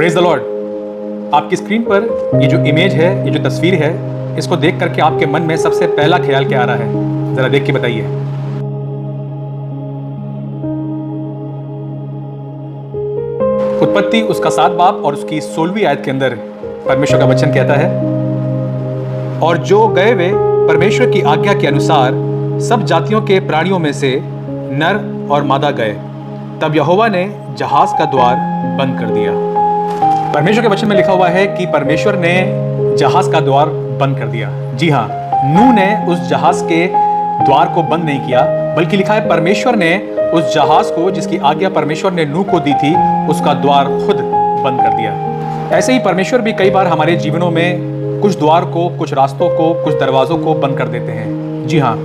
Praise the Lord. आपकी screen पर ये जो इमेज है, ये जो तस्वीर है, इसको देख करके आपके मन में सबसे पहला ख्याल क्या आ रहा है? जरा देख के बताइए। उत्पत्ति उसका 7 बाब और उसकी 16वीं आयत के अंदर परमेश्वर का वचन कहता है, और जो गए वे परमेश्वर की आज्ञा के अनुसार सब जातियों के प्राणियों में से नर और मादा गए, तब यहोवा ने जहाज का द्वार बंद कर दिया। परमेश्वर के वचन में लिखा हुआ है कि परमेश्वर ने जहाज का द्वार बंद कर दिया। जी हाँ, नूह ने उस जहाज के द्वार को बंद नहीं किया, बल्कि लिखा है परमेश्वर ने उस जहाज को, जिसकी आज्ञा परमेश्वर ने नूह को दी थी, उसका द्वार खुद बंद कर दिया। ऐसे ही परमेश्वर भी कई बार हमारे जीवनों में कुछ द्वार को, कुछ रास्तों को, कुछ दरवाजों को बंद कर देते हैं। जी हाँ,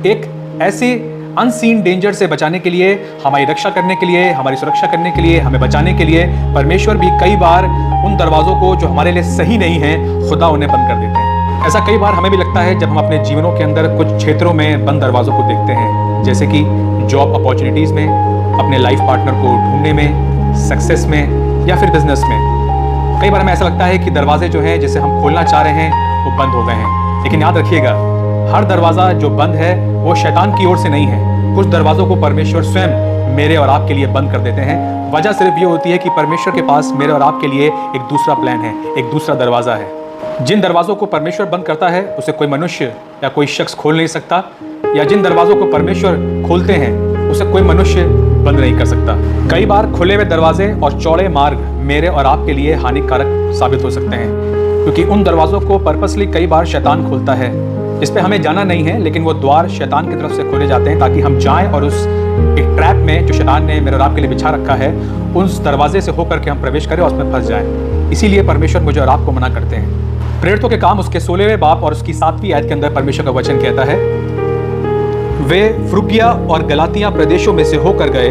एक ऐसे अनसीन डेंजर से बचाने के लिए, हमारी रक्षा करने के लिए, हमारी सुरक्षा करने के लिए, हमें बचाने के लिए परमेश्वर भी कई बार उन दरवाजों को जो हमारे लिए सही नहीं है, खुदा उन्हें बंद कर देते हैं। ऐसा कई बार हमें भी लगता है जब हम अपने जीवनों के अंदर कुछ क्षेत्रों में बंद दरवाजों को देखते हैं, जैसे कि जॉब अपॉर्चुनिटीज में, अपने लाइफ पार्टनर को ढूंढने में, सक्सेस में या फिर बिजनेस में। कई बार हमें ऐसा लगता है कि दरवाजे जो हैं, जिसे हम खोलना चाह रहे हैं, वो बंद हो गए हैं। लेकिन याद रखिएगा, हर दरवाजा जो बंद है वो शैतान की ओर से नहीं है। कुछ दरवाजों को परमेश्वर स्वयं मेरे और आपके लिए बंद कर देते हैं। वजह सिर्फ ये होती है कि परमेश्वर के पास मेरे और आपके लिए एक दूसरा प्लान है, एक दूसरा दरवाजा है। जिन दरवाजों को परमेश्वर बंद करता है, उसे कोई मनुष्य या कोई शख्स खोल नहीं सकता, या जिन दरवाजों को परमेश्वर खोलते हैं, उसे कोई मनुष्य बंद नहीं कर सकता। कई बार खुले हुए दरवाजे और चौड़े मार्ग मेरे और आपके लिए हानिकारक साबित हो सकते हैं, क्योंकि उन दरवाजों को पर्पसली कई बार शैतान खोलता है, जिस पे हमें जाना नहीं है, लेकिन वो द्वार शैतान की तरफ से खोले जाते हैं ताकि हम जाएं और उस एक ट्रैप में जो शैतान ने मेरे और आपके लिए बिछा रखा है, उस दरवाजे से होकर के हम प्रवेश करें और उसमें फंस जाएं। इसीलिए परमेश्वर मुझे और आपको मना करते हैं। प्रेरितों के काम उसके 16वें बाब और उसकी 7वीं आयत के अंदर परमेश्वर का वचन कहता है, वे फ्रुगिया और गलातिया प्रदेशों में से होकर गए,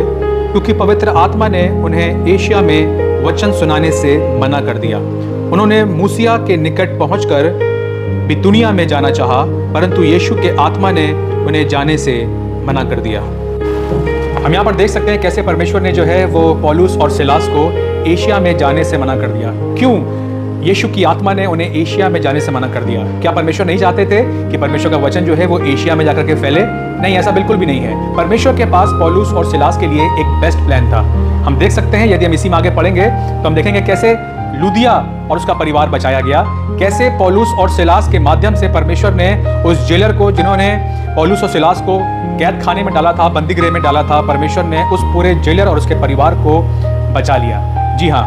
क्योंकि पवित्र आत्मा ने उन्हें एशिया में वचन सुनाने से मना कर दिया। उन्होंने मूसिया के निकट पहुंचकर बितुनिया में जाना चाहा, परंतु यीशु के आत्मा ने उन्हें जाने से मना कर दिया। हम यहाँ पर देख सकते हैं कैसे परमेश्वर ने जो है वो पौलुस और सिलास को एशिया में जाने से मना कर दिया। क्यों? यीशु की आत्मा ने उन्हें एशिया में जाने से मना कर दिया। क्या परमेश्वर नहीं चाहते थे कि परमेश्वर का वचन जो है वो एशिया में जाकर के फैले? नहीं, ऐसा बिल्कुल भी नहीं है। परमेश्वर के पास पौलुस और सिलास के लिए एक बेस्ट प्लान था। हम देख सकते हैं, यदि हम इसी में आगे पढ़ेंगे तो हम देखेंगे कैसे लुदिया और उसका परिवार बचाया गया, कैसे पौलुस और सिलास के माध्यम से परमेश्वर ने उस जेलर को, जिन्होंने पौलुस और सिलास को कैद खाने में डाला था, बंदीगृह में डाला था, परमेश्वर ने उस पूरे जेलर और उसके परिवार को बचा लिया। जी हाँ,